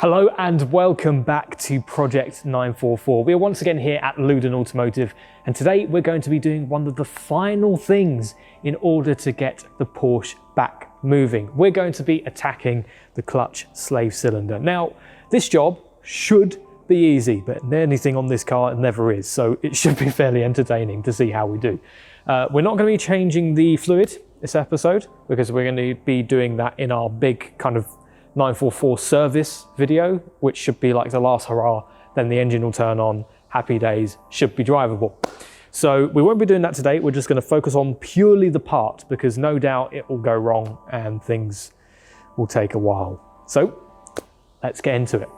Hello and welcome back to Project 944. We are once again here at LUDEN Automotive, and today we're going to be doing one of the final things in order to get the Porsche back moving. We're going to be attacking the clutch slave cylinder. Now, this job should be easy, but anything on this car it never is, so it should be fairly entertaining to see how we do. We're not going to be changing the fluid this episode because we're going to be doing that in our big kind of 944 service video, which should be like the last hurrah, then the engine will turn on, happy days, should be drivable. So we won't be doing that today, we're just going to focus on purely the part because no doubt it will go wrong and things will take a while. So let's get into it.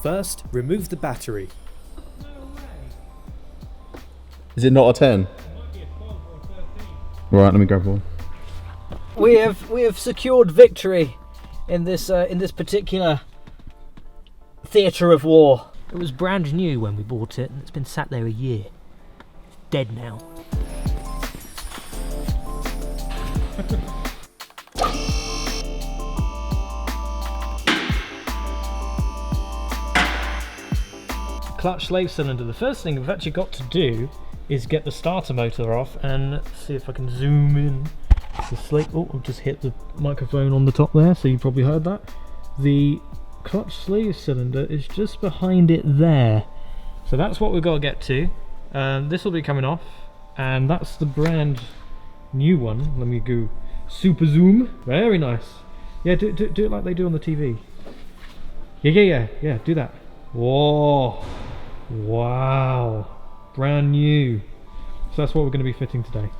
First, remove the battery. Is it not a 10? Right, let me grab one. We have secured victory in this particular theatre of war. It was brand new when we bought it, and it's been sat there a year. It's dead now. Clutch slave cylinder. The first thing we've actually got to do is get the starter motor off and see if I can zoom in. Oh, I've just hit the microphone on the top there, so you probably heard that. The clutch slave cylinder is just behind it there. So that's what we've got to get to. This will be coming off, and that's the brand new one. Let me go super zoom. Very nice. Yeah, do it like they do on the TV. Yeah, do that. Whoa. Wow, brand new. So that's what we're going to be fitting today.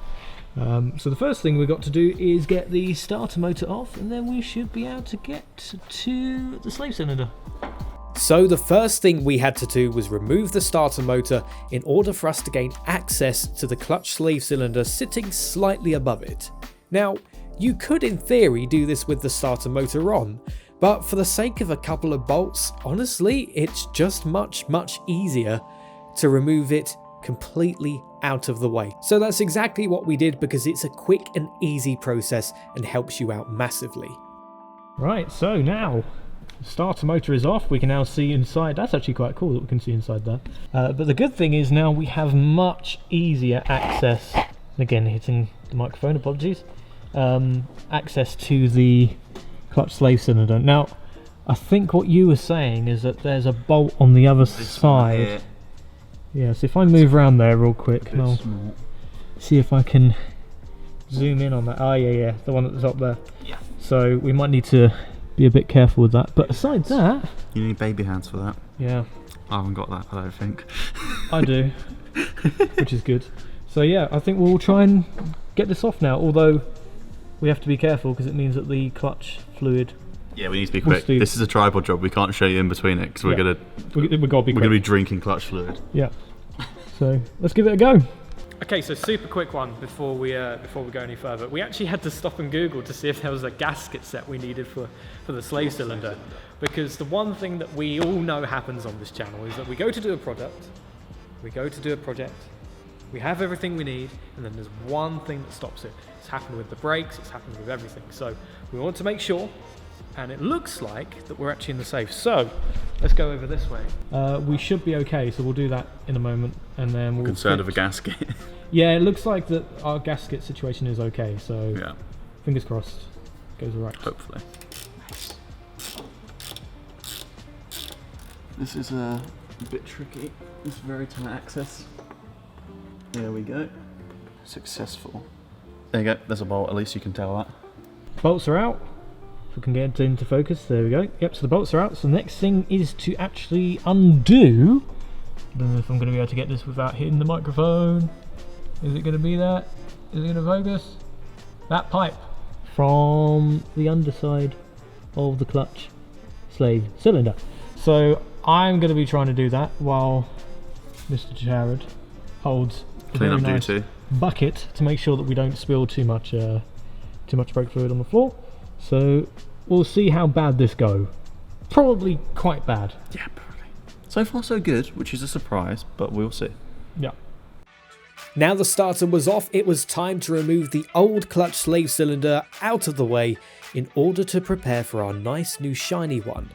So the first thing we've got to do is get the starter motor off, and then we should be able to get to the slave cylinder. So the first thing we had to do was remove the starter motor in order for us to gain access to the clutch slave cylinder sitting slightly above it. Now, you could in theory do this with the starter motor on, but for the sake of a couple of bolts, honestly, it's just much easier to remove it completely out of the way. So that's exactly what we did because it's a quick and easy process and helps you out massively. Right, so now the starter motor is off. We can now see inside. That's actually quite cool that we can see inside there. But the good thing is now we have much easier access, again hitting the microphone, apologies, access to the clutch slave cylinder. Now, I think what you were saying is that there's a bolt on the other side. Yeah, so if I move around there real quick, and I'll see if I can zoom in on that. Oh yeah, the one at the top there. Yeah. So we might need to be a bit careful with that. But aside that, you need baby hands for that. Yeah. I haven't got that, I don't think. I do, which is good. So yeah, I think we'll try and get this off now. Although we have to be careful because it means that the clutch fluid. Yeah, we need to be quick. This is a tripod job. We can't show you in between it because we're gonna be drinking clutch fluid. Yeah. So let's give it a go. Okay, so super quick one before we go any further. We actually had to stop and Google to see if there was a gasket set we needed for the slave cylinder, because the one thing that we all know happens on this channel is that we go to do a project, we have everything we need, and then there's one thing that stops it. It's happened with the brakes, it's happened with everything. So we want to make sure, and it looks like that we're actually in the safe. So let's go over this way. We should be okay, so we'll do that in a moment, and then we'll. Concerned of a gasket. Yeah, it looks like that our gasket situation is okay. So yeah, fingers crossed, goes all right. Hopefully. This is a bit tricky. It's very tight access. There we go. Successful. There you go. There's a bolt. At least you can tell that. Bolts are out. If we can get it into focus, there we go. Yep, so the bolts are out. So the next thing is to actually undo. I don't know if I'm going to be able to get this without hitting the microphone. Is it going to be that? Is it going to focus? That pipe from the underside of the clutch slave cylinder. So I'm going to be trying to do that while Mr. Jared holds a very nice bucket to make sure that we don't spill too much brake fluid on the floor. So we'll see how bad this goes. Probably quite bad. Yeah, probably. So far so good, which is a surprise, but we'll see. Yeah. Now the starter was off, it was time to remove the old clutch slave cylinder out of the way in order to prepare for our nice new shiny one.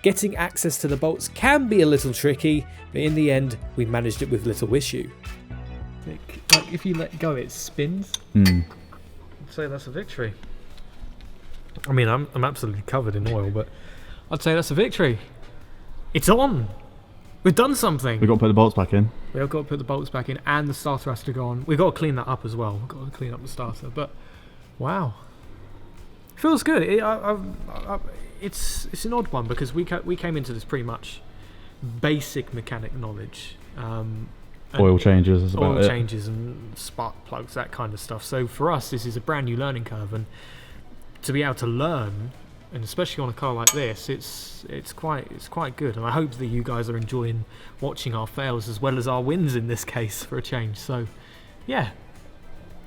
Getting access to the bolts can be a little tricky, but in the end we managed it with little issue. Like if you let go it spins. Mm. I'd say that's a victory. I mean, I'm absolutely covered in oil, but I'd say that's a victory. It's on! We've done something! We've got to put the bolts back in. We've got to put the bolts back in and the starter has to go on. We've got to clean that up as well. We've got to clean up the starter, but wow. Feels good. It's an odd one because we came into this pretty much basic mechanic knowledge. Oil changes is about oil it. changes and spark plugs, that kind of stuff. So for us, this is a brand new learning curve, and to be able to learn, and especially on a car like this, it's quite good. And I hope that you guys are enjoying watching our fails as well as our wins in this case for a change. So yeah,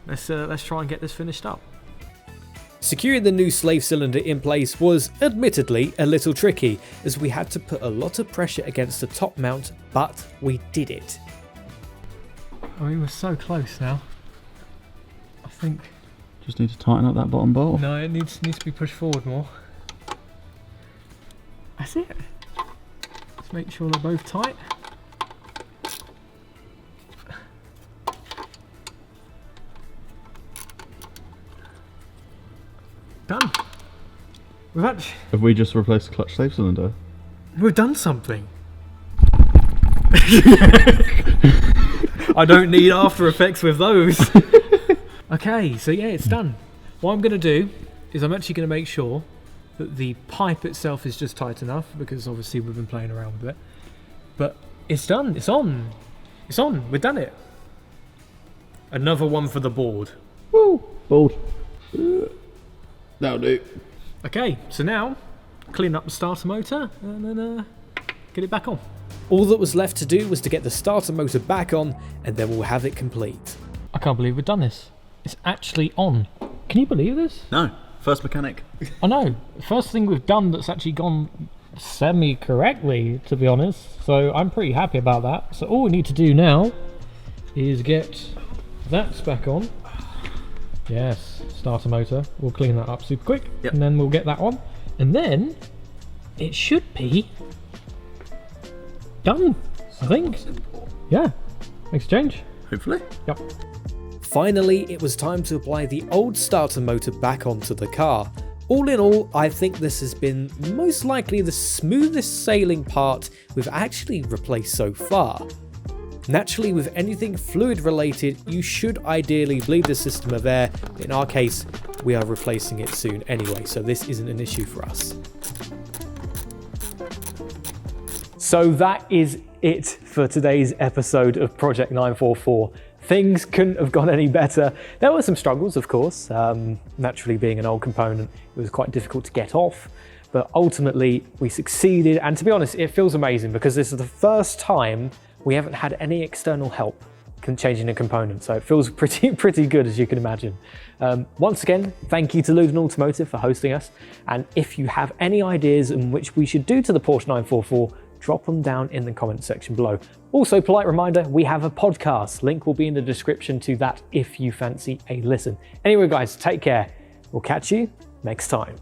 let's try and get this finished up. Securing the new slave cylinder in place was admittedly a little tricky, as we had to put a lot of pressure against the top mount, but we did it. I mean, we're so close now. I think. Just need to tighten up that bottom bolt. No, it needs to be pushed forward more. That's it. Let's make sure they're both tight. Done. Have we just replaced the clutch slave cylinder? We've done something. I don't need After Effects with those. Okay, so yeah, it's done. What I'm going to do is I'm actually going to make sure that the pipe itself is just tight enough, because obviously we've been playing around with it. But it's done. It's on. It's on. We've done it. Another one for the board. Woo! Board. That'll do. Okay, so now clean up the starter motor and then get it back on. All that was left to do was to get the starter motor back on, and then we'll have it complete. I can't believe we've done this. It's actually on. Can you believe this? No. First mechanic. I know. First thing we've done that's actually gone semi-correctly, to be honest. So I'm pretty happy about that. So all we need to do now is get that back on. Yes, starter motor. We'll clean that up super quick. Yep. And then we'll get that on. And then it should be done, I think. Yeah. Exchange. Hopefully. Yep. Finally, it was time to apply the old starter motor back onto the car. All in all, I think this has been most likely the smoothest sailing part we've actually replaced so far. Naturally, with anything fluid related, you should ideally bleed the system of air. In our case, we are replacing it soon anyway, so this isn't an issue for us. So that is it for today's episode of Project 944. Things couldn't have gone any better. There were some struggles, of course. Naturally, being an old component, it was quite difficult to get off. But ultimately, we succeeded. And to be honest, it feels amazing because this is the first time we haven't had any external help changing a component. So it feels pretty good, as you can imagine. Once again, thank you to LUDEN Automotive for hosting us. And if you have any ideas in which we should do to the Porsche 944, drop them down in the comment section below. Also, polite reminder, we have a podcast. Link will be in the description to that if you fancy a listen. Anyway, guys, take care. We'll catch you next time.